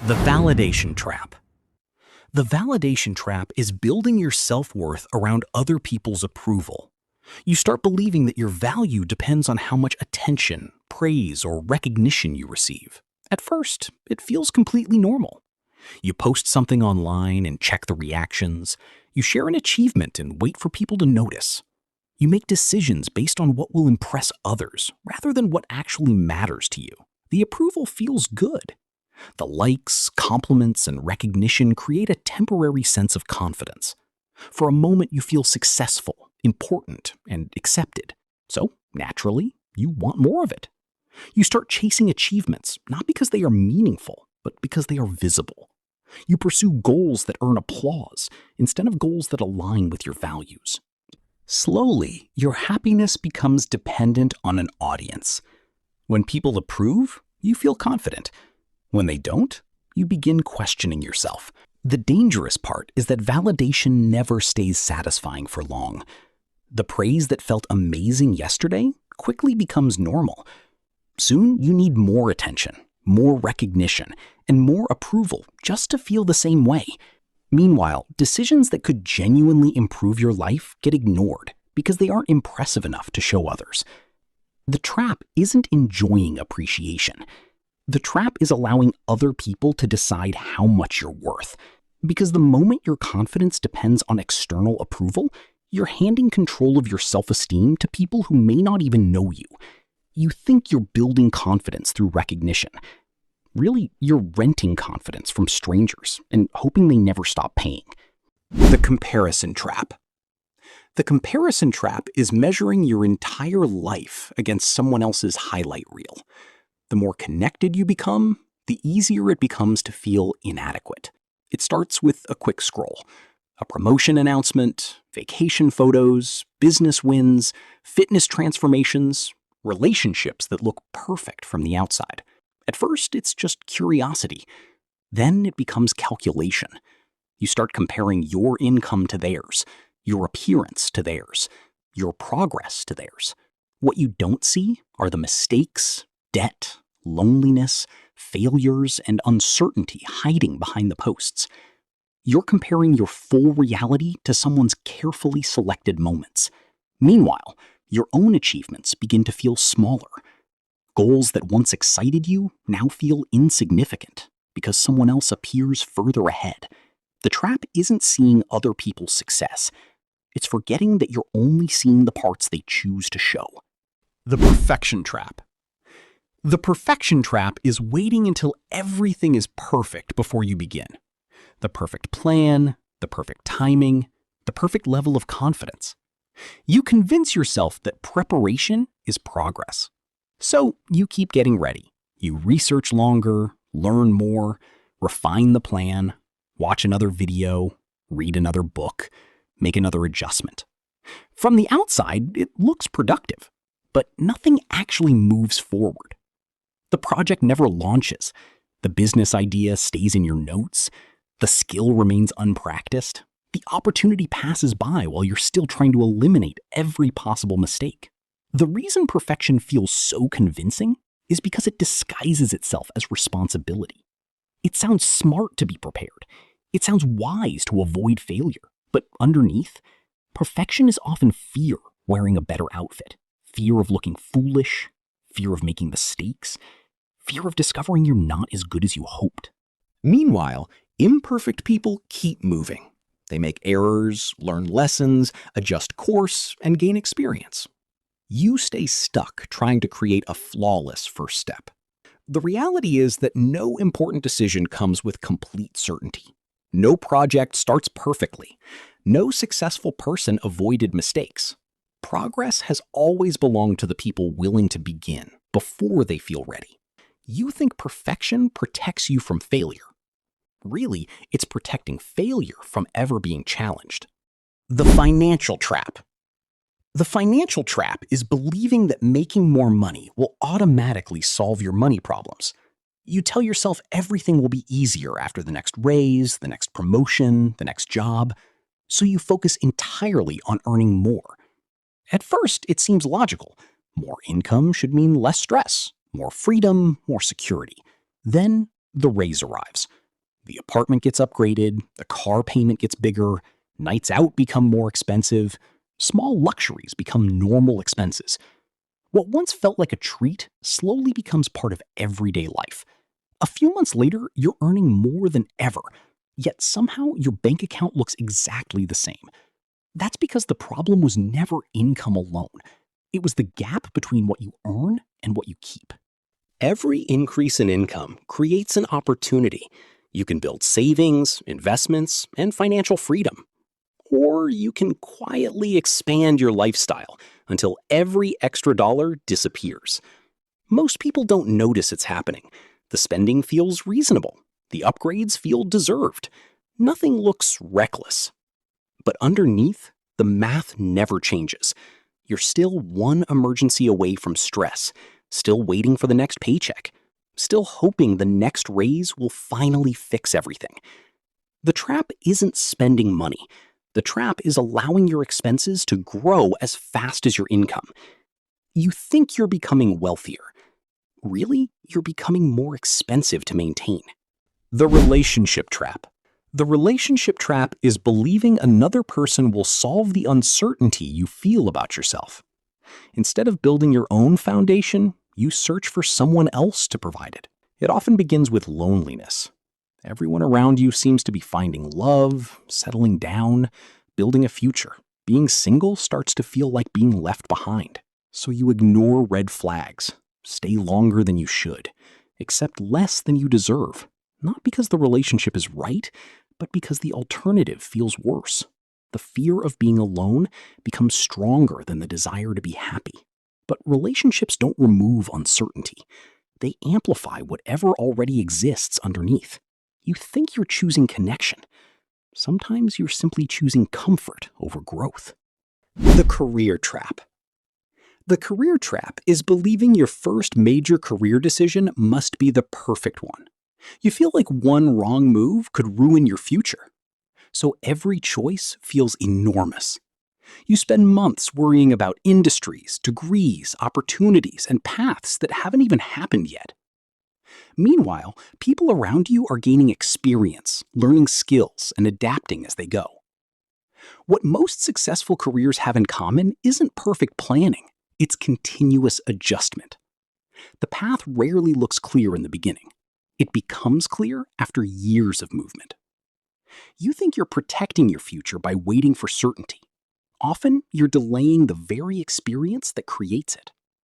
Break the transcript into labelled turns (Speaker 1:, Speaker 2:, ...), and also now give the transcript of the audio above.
Speaker 1: The validation trap. The validation trap is building your self-worth around other people's approval. You start believing that your value depends on how much attention, praise, or recognition you receive. At first, it feels completely normal. You post something online and check the reactions. You share an achievement and wait for people to notice. You make decisions based on what will impress others rather than what actually matters to you. The approval feels good. The likes, compliments, and recognition create a temporary sense of confidence. For a moment, you feel successful, important, and accepted. So, naturally, you want more of it. You start chasing achievements, not because they are meaningful, but because they are visible. You pursue goals that earn applause instead of goals that align with your values. Slowly, your happiness becomes dependent on an audience. When people approve, you feel confident. When they don't, you begin questioning yourself. The dangerous part is that validation never stays satisfying for long. The praise that felt amazing yesterday quickly becomes normal. Soon, you need more attention, more recognition, and more approval just to feel the same way. Meanwhile, decisions that could genuinely improve your life get ignored because they aren't impressive enough to show others. The trap isn't enjoying appreciation. The trap is allowing other people to decide how much you're worth. Because the moment your confidence depends on external approval, you're handing control of your self-esteem to people who may not even know you. You think you're building confidence through recognition. Really, you're renting confidence from strangers and hoping they never stop paying. The comparison trap. The comparison trap is measuring your entire life against someone else's highlight reel. The more connected you become, the easier it becomes to feel inadequate. It starts with a quick scroll. A promotion announcement, vacation photos, business wins, fitness transformations, relationships that look perfect from the outside. At first, it's just curiosity. Then it becomes calculation. You start comparing your income to theirs, your appearance to theirs, your progress to theirs. What you don't see are the mistakes, debt, loneliness, failures, and uncertainty hiding behind the posts. You're comparing your full reality to someone's carefully selected moments. Meanwhile, your own achievements begin to feel smaller. Goals that once excited you now feel insignificant because someone else appears further ahead. The trap isn't seeing other people's success. It's forgetting that you're only seeing the parts they choose to show. The perfection trap. The perfection trap is waiting until everything is perfect before you begin. The perfect plan, the perfect timing, the perfect level of confidence. You convince yourself that preparation is progress. So you keep getting ready. You research longer, learn more, refine the plan, watch another video, read another book, make another adjustment. From the outside, it looks productive, but nothing actually moves forward. The project never launches. The business idea stays in your notes. The skill remains unpracticed. The opportunity passes by while you're still trying to eliminate every possible mistake. The reason perfection feels so convincing is because it disguises itself as responsibility. It sounds smart to be prepared. It sounds wise to avoid failure. But underneath, perfection is often fear wearing a better outfit, fear of looking foolish, fear of making mistakes, fear of discovering you're not as good as you hoped. Meanwhile, imperfect people keep moving. They make errors, learn lessons, adjust course, and gain experience. You stay stuck trying to create a flawless first step. The reality is that no important decision comes with complete certainty. No project starts perfectly. No successful person avoided mistakes. Progress has always belonged to the people willing to begin before they feel ready. You think perfection protects you from failure. Really, it's protecting failure from ever being challenged. The financial trap. The financial trap is believing that making more money will automatically solve your money problems. You tell yourself everything will be easier after the next raise, the next promotion, the next job, so you focus entirely on earning more. At first, it seems logical. More income should mean less stress, more freedom, more security. Then The raise arrives. The apartment gets upgraded, the car payment gets bigger, nights out become more expensive, small luxuries become normal expenses. What once felt like a treat slowly becomes part of everyday life. A few months later, you're earning more than ever, yet somehow your bank account looks exactly the same. That's because the problem was never income alone. It was the gap between what you earn and what you keep. Every increase in income creates an opportunity. You can build savings, investments, and financial freedom. Or you can quietly expand your lifestyle until every extra dollar disappears. Most people don't notice it's happening. The spending feels reasonable. The upgrades feel deserved. Nothing looks reckless. But underneath, the math never changes. You're still one emergency away from stress, still waiting for the next paycheck, still hoping the next raise will finally fix everything. The trap isn't spending money. The trap is allowing your expenses to grow as fast as your income. You think you're becoming wealthier. Really, you're becoming more expensive to maintain. The relationship trap. The relationship trap is believing another person will solve the uncertainty you feel about yourself. Instead of building your own foundation, you search for someone else to provide it. It often begins with loneliness. Everyone around you seems to be finding love, settling down, building a future. Being single starts to feel like being left behind. So you ignore red flags, stay longer than you should, accept less than you deserve. Not because the relationship is right, but because the alternative feels worse. The fear of being alone becomes stronger than the desire to be happy. But relationships don't remove uncertainty. They amplify whatever already exists underneath. You think you're choosing connection. Sometimes you're simply choosing comfort over growth. The career trap. The career trap is believing your first major career decision must be the perfect one. You feel like one wrong move could ruin your future. So every choice feels enormous. You spend months worrying about industries, degrees, opportunities, and paths that haven't even happened yet. Meanwhile, people around you are gaining experience, learning skills, and adapting as they go. What most successful careers have in common isn't perfect planning, it's continuous adjustment. The path rarely looks clear in the beginning. It becomes clear after years of movement. You think you're protecting your future by waiting for certainty. Often, you're delaying the very experience that creates it.